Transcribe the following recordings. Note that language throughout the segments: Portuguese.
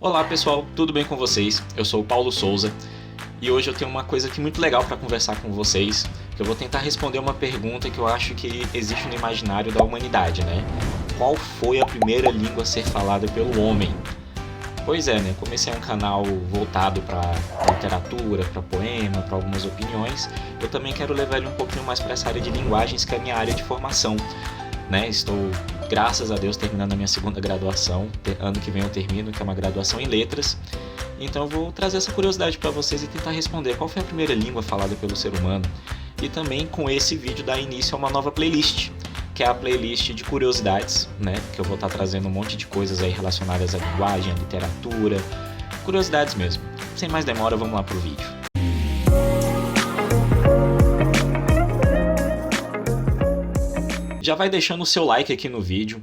Olá pessoal, tudo bem com vocês? Eu sou o Paulo Souza e hoje eu tenho uma coisa aqui muito legal para conversar com vocês, que eu vou tentar responder uma pergunta que eu acho que existe no imaginário da humanidade, né? Qual foi a primeira língua a ser falada pelo homem? Pois é, né? Comecei um canal voltado para literatura, para poema, para algumas opiniões. Eu também quero levar ele um pouquinho mais para essa área de linguagens, que é a minha área de formação, né? Estou, graças a Deus, terminando a minha segunda graduação. Ano que vem eu termino, que é uma graduação em letras. Então eu vou trazer essa curiosidade para vocês e tentar responder qual foi a primeira língua falada pelo ser humano. E também com esse vídeo dar início a uma nova playlist, que é a playlist de curiosidades, né? Que eu vou estar trazendo um monte de coisas aí relacionadas à linguagem, à literatura, curiosidades mesmo. Sem mais demora, vamos lá pro vídeo. Já vai deixando o seu like aqui no vídeo,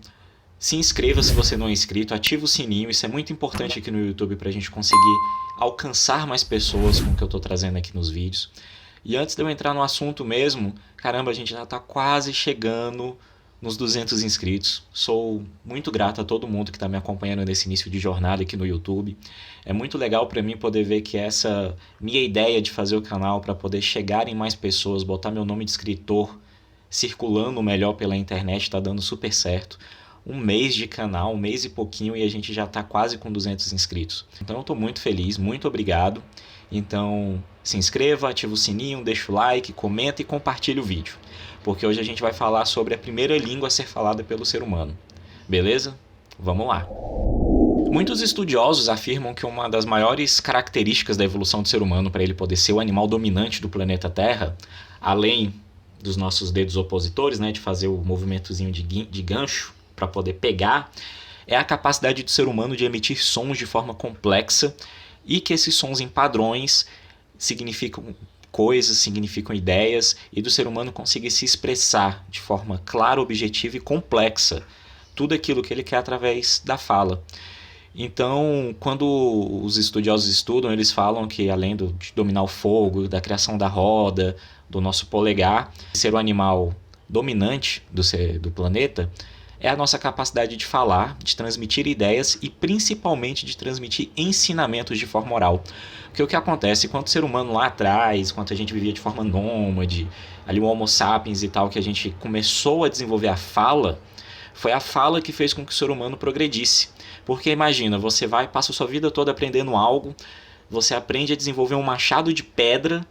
se inscreva se você não é inscrito, ativa o sininho, isso é muito importante aqui no YouTube para a gente conseguir alcançar mais pessoas com o que eu estou trazendo aqui nos vídeos. E antes de eu entrar no assunto mesmo, caramba, a gente já está quase chegando nos 200 inscritos. Sou muito grato a todo mundo que está me acompanhando nesse início de jornada aqui no YouTube. É muito legal para mim poder ver que essa minha ideia de fazer o canal para poder chegar em mais pessoas, botar meu nome de escritor circulando melhor pela internet, está dando super certo. Um mês de canal, um mês e pouquinho, e a gente já está quase com 200 inscritos. Então eu estou muito feliz, muito obrigado. Então se inscreva, ativa o sininho, deixa o like, comenta e compartilha o vídeo. Porque hoje a gente vai falar sobre a primeira língua a ser falada pelo ser humano. Beleza? Vamos lá! Muitos estudiosos afirmam que uma das maiores características da evolução do ser humano para ele poder ser o animal dominante do planeta Terra, além dos nossos dedos opositores, né, de fazer o movimentozinho de gancho para poder pegar, é a capacidade do ser humano de emitir sons de forma complexa e que esses sons em padrões significam coisas, significam ideias, e do ser humano conseguir se expressar de forma clara, objetiva e complexa tudo aquilo que ele quer através da fala. Então, quando os estudiosos estudam, eles falam que além de dominar o fogo, da criação da roda, do nosso polegar, ser o animal dominante do planeta, é a nossa capacidade de falar, de transmitir ideias e principalmente de transmitir ensinamentos de forma oral. Porque o que acontece, enquanto o ser humano lá atrás, enquanto a gente vivia de forma nômade, ali o Homo sapiens e tal, que a gente começou a desenvolver a fala, foi a fala que fez com que o ser humano progredisse. Porque imagina, você passa a sua vida toda aprendendo algo, você aprende a desenvolver um machado de pedra,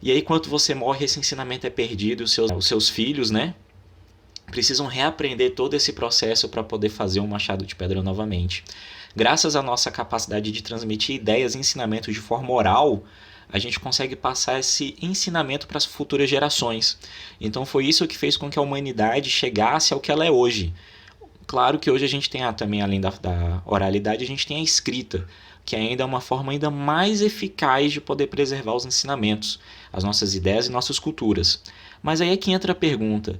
e aí quando você morre esse ensinamento é perdido, os seus filhos, né, precisam reaprender todo esse processo para poder fazer um machado de pedra novamente. Graças à nossa capacidade de transmitir ideias e ensinamentos de forma oral, a gente consegue passar esse ensinamento para as futuras gerações. Então foi isso que fez com que a humanidade chegasse ao que ela é hoje. Claro que hoje a gente tem também, além da oralidade, a gente tem a escrita, que ainda é uma forma ainda mais eficaz de poder preservar os ensinamentos, as nossas ideias e nossas culturas. Mas aí é que entra a pergunta: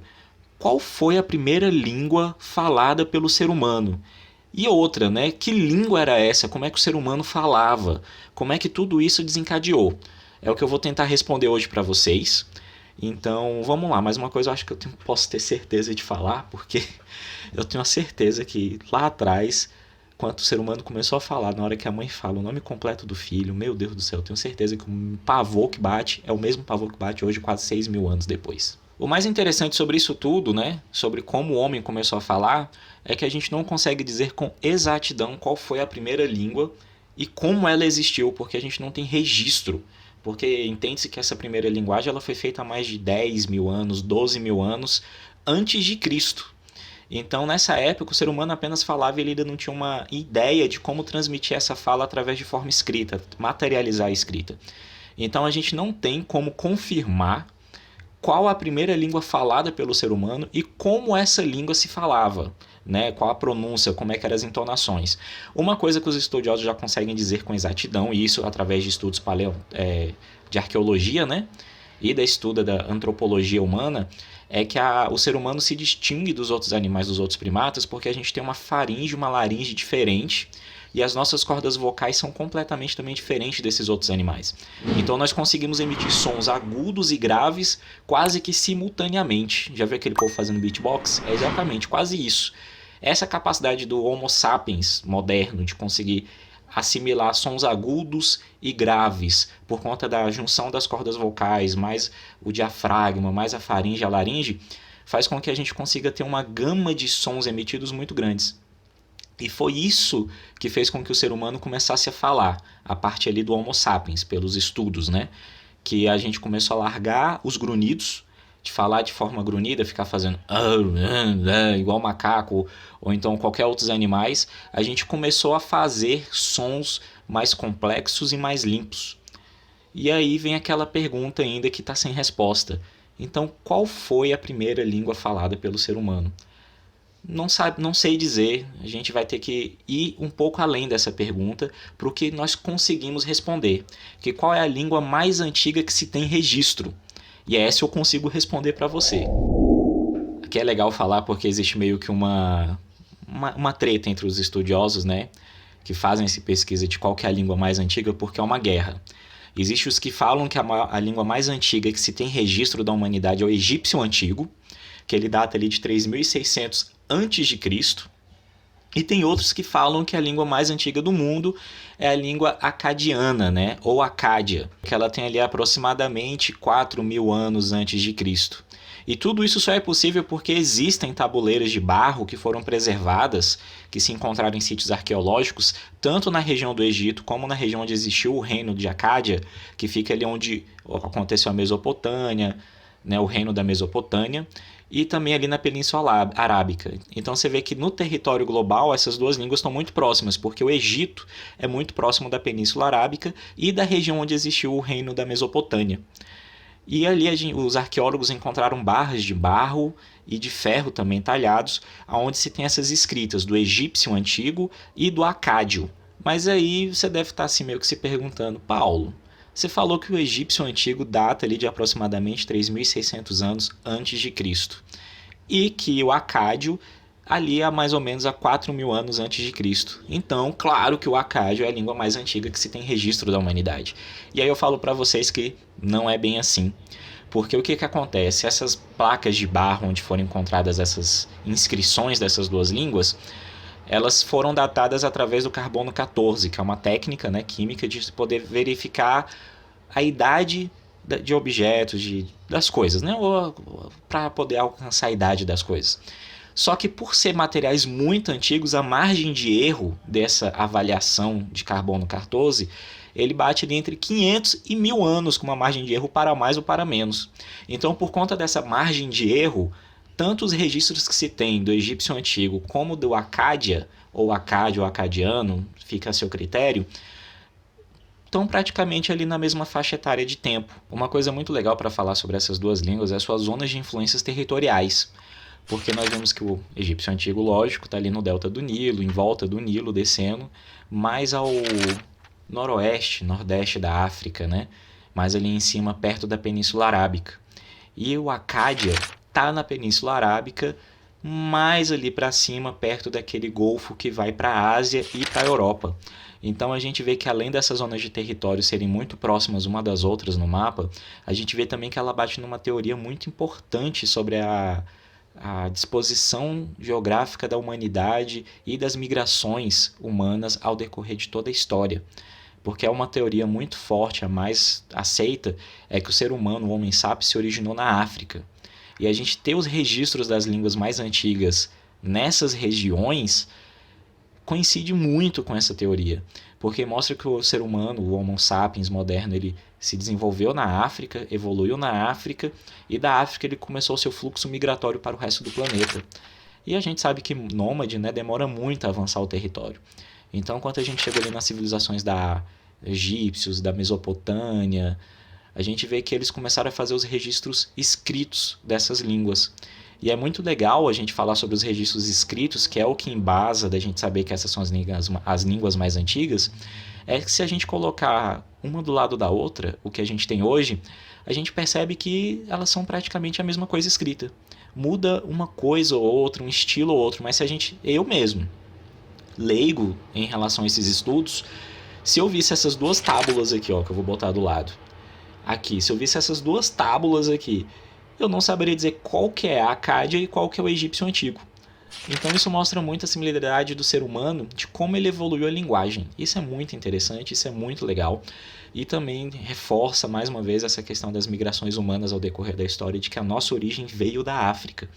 qual foi a primeira língua falada pelo ser humano? E outra, né? Que língua era essa? Como é que o ser humano falava? Como é que tudo isso desencadeou? É o que eu vou tentar responder hoje para vocês. Então, vamos lá. Mais uma coisa eu acho que eu posso ter certeza de falar, porque eu tenho a certeza que lá atrás, quando o ser humano começou a falar, na hora que a mãe fala o nome completo do filho, meu Deus do céu, eu tenho certeza que o pavor que bate é o mesmo pavor que bate hoje, quase 6.000 anos depois. O mais interessante sobre isso tudo, né, sobre como o homem começou a falar, é que a gente não consegue dizer com exatidão qual foi a primeira língua e como ela existiu, porque a gente não tem registro. Porque entende-se que essa primeira linguagem ela foi feita há mais de 10.000 anos, 12.000 anos antes de Cristo. Então, nessa época, o ser humano apenas falava e ele ainda não tinha uma ideia de como transmitir essa fala através de forma escrita, materializar a escrita. Então, a gente não tem como confirmar qual a primeira língua falada pelo ser humano e como essa língua se falava, né? Qual a pronúncia, como é que eram as entonações. Uma coisa que os estudiosos já conseguem dizer com exatidão, e isso através de estudos de arqueologia, né? E da estudo da antropologia humana, é que o ser humano se distingue dos outros animais, dos outros primatas, porque a gente tem uma faringe, uma laringe diferente, e as nossas cordas vocais são completamente também diferentes desses outros animais. Então nós conseguimos emitir sons agudos e graves quase que simultaneamente. Já viu aquele povo fazendo beatbox? É exatamente, quase isso. Essa capacidade do Homo sapiens moderno de conseguir assimilar sons agudos e graves, por conta da junção das cordas vocais, mais o diafragma, mais a faringe e a laringe, faz com que a gente consiga ter uma gama de sons emitidos muito grandes. E foi isso que fez com que o ser humano começasse a falar, a partir ali do Homo sapiens, pelos estudos, né? Que a gente começou a largar os grunhidos, de falar de forma grunhida, ficar fazendo igual macaco, ou então qualquer outros animais. A gente começou a fazer sons mais complexos e mais limpos. E aí vem aquela pergunta ainda que está sem resposta. Então, qual foi a primeira língua falada pelo ser humano? Não sei dizer, a gente vai ter que ir um pouco além dessa pergunta para o que nós conseguimos responder. Que qual é a língua mais antiga que se tem registro? E essa eu consigo responder para você. Aqui é legal falar porque existe meio que uma treta entre os estudiosos, né, que fazem essa pesquisa de qual que é a língua mais antiga, porque é uma guerra. Existem os que falam que a língua mais antiga que se tem registro da humanidade é o egípcio antigo, que ele data ali de 3600 a.C. E tem outros que falam que a língua mais antiga do mundo é a língua acadiana, né? Ou Acádia, que ela tem ali aproximadamente 4.000 anos antes de Cristo. E tudo isso só é possível porque existem tabuleiras de barro que foram preservadas, que se encontraram em sítios arqueológicos, tanto na região do Egito como na região onde existiu o reino de Acádia, que fica ali onde aconteceu a Mesopotâmia, né? O reino da Mesopotâmia, e também ali na Península Arábica. Então você vê que no território global essas duas línguas estão muito próximas, porque o Egito é muito próximo da Península Arábica e da região onde existiu o reino da Mesopotâmia. E ali os arqueólogos encontraram barras de barro e de ferro também talhados, onde se tem essas escritas do egípcio antigo e do acádio. Mas aí você deve estar assim meio que se perguntando, Paulo, você falou que o egípcio antigo data ali de aproximadamente 3.600 anos antes de Cristo e que o acádio ali há mais ou menos a 4.000 anos antes de Cristo. Então, claro que o acádio é a língua mais antiga que se tem registro da humanidade. E aí eu falo para vocês que não é bem assim. Porque o que acontece? Essas placas de barro onde foram encontradas essas inscrições dessas duas línguas, elas foram datadas através do carbono 14, que é uma técnica, né, química de poder verificar a idade de objetos, das coisas, né, para poder alcançar a idade das coisas. Só que por ser materiais muito antigos, a margem de erro dessa avaliação de carbono 14, ele bate ali entre 500 e 1.000 anos com uma margem de erro para mais ou para menos. Então, por conta dessa margem de erro, tanto os registros que se tem do egípcio antigo como do Acádia, ou acádio ou acadiano, fica a seu critério, estão praticamente ali na mesma faixa etária de tempo. Uma coisa muito legal para falar sobre essas duas línguas é as suas zonas de influências territoriais. Porque nós vemos que o egípcio antigo, lógico, está ali no delta do Nilo, em volta do Nilo, descendo, mais ao noroeste, nordeste da África, né? Mais ali em cima, perto da Península Arábica. E o Acádia está na Península Arábica, mais ali para cima, perto daquele golfo que vai para a Ásia e para a Europa. Então a gente vê que além dessas zonas de território serem muito próximas uma das outras no mapa, a gente vê também que ela bate numa teoria muito importante sobre a disposição geográfica da humanidade e das migrações humanas ao decorrer de toda a história. Porque é uma teoria muito forte, a mais aceita, é que o ser humano, o Homo sapiens, se originou na África. E a gente ter os registros das línguas mais antigas nessas regiões coincide muito com essa teoria, porque mostra que o ser humano, o Homo sapiens moderno, ele se desenvolveu na África, evoluiu na África, e da África ele começou o seu fluxo migratório para o resto do planeta. E a gente sabe que nômade, né, demora muito a avançar o território. Então, quando a gente chega ali nas civilizações da egípcios, da Mesopotâmia, a gente vê que eles começaram a fazer os registros escritos dessas línguas. E é muito legal a gente falar sobre os registros escritos, que é o que embasa da gente saber que essas são as línguas mais antigas, é que se a gente colocar uma do lado da outra, o que a gente tem hoje, a gente percebe que elas são praticamente a mesma coisa escrita. Muda uma coisa ou outra, um estilo ou outro, mas se eu mesmo, leigo em relação a esses estudos, se eu visse essas duas tábulas aqui, ó, que eu vou botar do lado, aqui, se eu visse essas duas tábulas aqui, eu não saberia dizer qual que é a Acádia e qual que é o egípcio antigo. Então isso mostra muito a similaridade do ser humano, de como ele evoluiu a linguagem. Isso é muito interessante, isso é muito legal. E também reforça mais uma vez essa questão das migrações humanas ao decorrer da história, de que a nossa origem veio da África.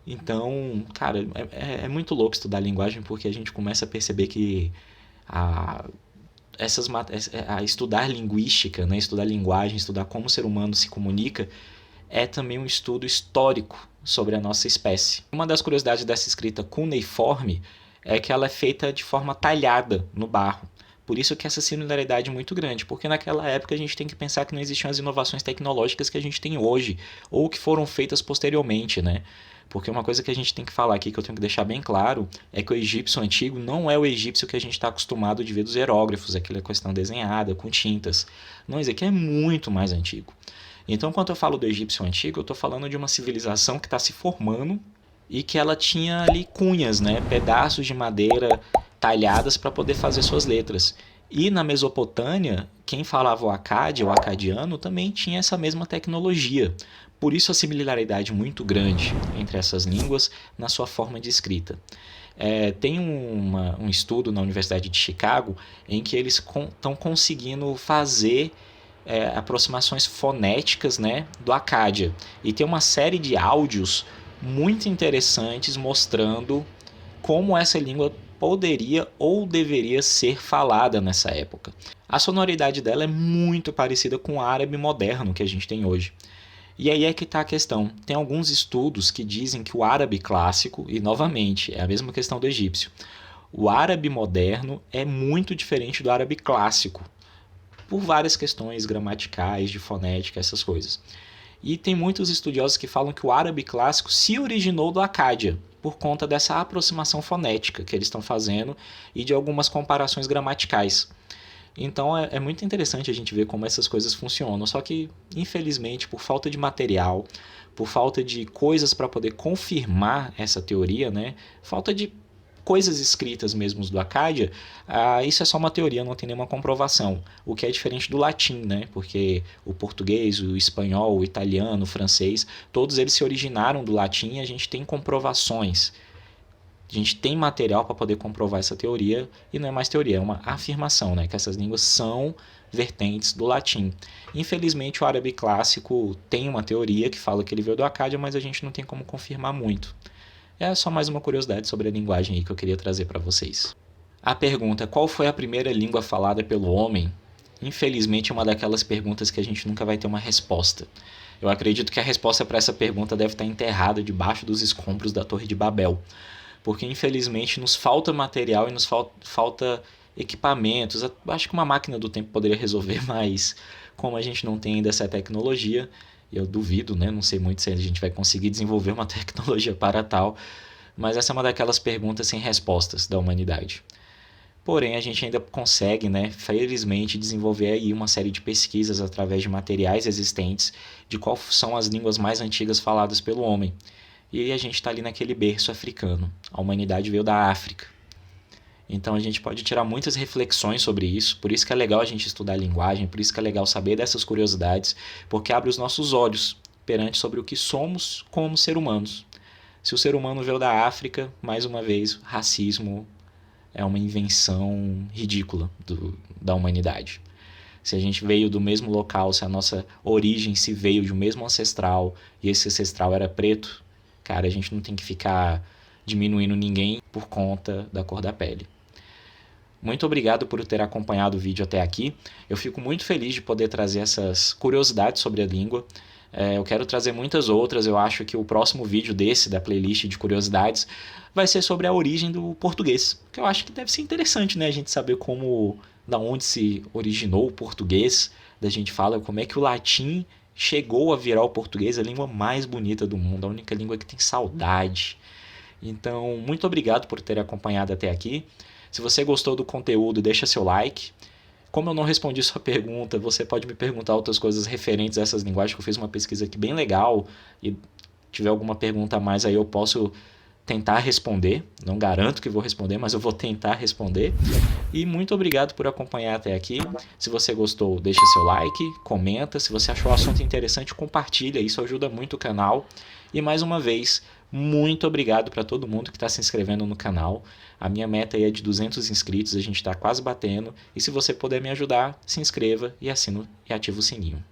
Então, cara, é muito louco estudar linguagem, porque a gente começa a perceber que a, a estudar linguística, né, estudar linguagem, estudar como o ser humano se comunica, é também um estudo histórico sobre a nossa espécie. Uma das curiosidades dessa escrita cuneiforme é que ela é feita de forma talhada no barro. Por isso que essa similaridade é muito grande, porque naquela época a gente tem que pensar que não existiam as inovações tecnológicas que a gente tem hoje, ou que foram feitas posteriormente, né? Porque uma coisa que a gente tem que falar aqui, que eu tenho que deixar bem claro, é que o egípcio antigo não é o egípcio que a gente está acostumado de ver dos hieróglifos, aquela questão desenhada, com tintas. Não, isso aqui é muito mais antigo. Então, quando eu falo do egípcio antigo, eu estou falando de uma civilização que está se formando e que ela tinha ali cunhas, né, pedaços de madeira talhadas para poder fazer suas letras. E na Mesopotâmia, quem falava o acádia, o acadiano, também tinha essa mesma tecnologia. Por isso a similaridade muito grande entre essas línguas na sua forma de escrita. Tem um estudo na Universidade de Chicago em que eles estão conseguindo fazer aproximações fonéticas, né, do acádia. E tem uma série de áudios muito interessantes mostrando como essa língua poderia ou deveria ser falada nessa época. A sonoridade dela é muito parecida com o árabe moderno que a gente tem hoje. E aí é que está a questão. Tem alguns estudos que dizem que o árabe clássico, e novamente, é a mesma questão do egípcio, o árabe moderno é muito diferente do árabe clássico, por várias questões gramaticais, de fonética, essas coisas. E tem muitos estudiosos que falam que o árabe clássico se originou do acádia, por conta dessa aproximação fonética que eles estão fazendo e de algumas comparações gramaticais. Então é muito interessante a gente ver como essas coisas funcionam, só que infelizmente por falta de material, por falta de coisas para poder confirmar essa teoria, né, falta de coisas escritas mesmo do Acádia, isso é só uma teoria, não tem nenhuma comprovação. O que é diferente do latim, né? Porque o português, o espanhol, o italiano, o francês, todos eles se originaram do latim e a gente tem comprovações. A gente tem material para poder comprovar essa teoria e não é mais teoria, é uma afirmação, né? Que essas línguas são vertentes do latim. Infelizmente o árabe clássico tem uma teoria que fala que ele veio do Acádia, mas a gente não tem como confirmar muito. É só mais uma curiosidade sobre a linguagem aí que eu queria trazer para vocês. A pergunta, qual foi a primeira língua falada pelo homem? Infelizmente é uma daquelas perguntas que a gente nunca vai ter uma resposta. Eu acredito que a resposta para essa pergunta deve estar enterrada debaixo dos escombros da Torre de Babel. Porque infelizmente nos falta material e nos falta equipamentos. Eu acho que uma máquina do tempo poderia resolver, mas como a gente não tem ainda essa tecnologia, eu duvido, né? Não sei muito se a gente vai conseguir desenvolver uma tecnologia para tal, mas essa é uma daquelas perguntas sem respostas da humanidade. Porém, a gente ainda consegue, né, felizmente, desenvolver aí uma série de pesquisas através de materiais existentes de quais são as línguas mais antigas faladas pelo homem. E a gente está ali naquele berço africano. A humanidade veio da África. Então a gente pode tirar muitas reflexões sobre isso, por isso que é legal a gente estudar a linguagem, por isso que é legal saber dessas curiosidades, porque abre os nossos olhos perante sobre o que somos como ser humanos. Se o ser humano veio da África, mais uma vez, racismo é uma invenção ridícula da humanidade. Se a gente veio do mesmo local, se a nossa origem se veio de um mesmo ancestral, e esse ancestral era preto, cara, a gente não tem que ficar diminuindo ninguém por conta da cor da pele. Muito obrigado por ter acompanhado o vídeo até aqui. Eu fico muito feliz de poder trazer essas curiosidades sobre a língua. Eu quero trazer muitas outras. Eu acho que o próximo vídeo desse, da playlist de curiosidades, vai ser sobre a origem do português. Que eu acho que deve ser interessante, né? A gente saber da onde se originou o português. Da gente fala como é que o latim chegou a virar o português, a língua mais bonita do mundo, a única língua que tem saudade. Então, muito obrigado por ter acompanhado até aqui. Se você gostou do conteúdo, deixa seu like. Como eu não respondi sua pergunta, você pode me perguntar outras coisas referentes a essas linguagens, que eu fiz uma pesquisa aqui bem legal, e tiver alguma pergunta a mais aí eu posso tentar responder. Não garanto que vou responder, mas eu vou tentar responder. E muito obrigado por acompanhar até aqui. Se você gostou, deixa seu like, comenta. Se você achou o assunto interessante, compartilha. Isso ajuda muito o canal. E mais uma vez, Muito obrigado para todo mundo que está se inscrevendo no canal. A minha meta aí é de 200 inscritos, a gente está quase batendo. E se você puder me ajudar, se inscreva e assina e ativa o sininho.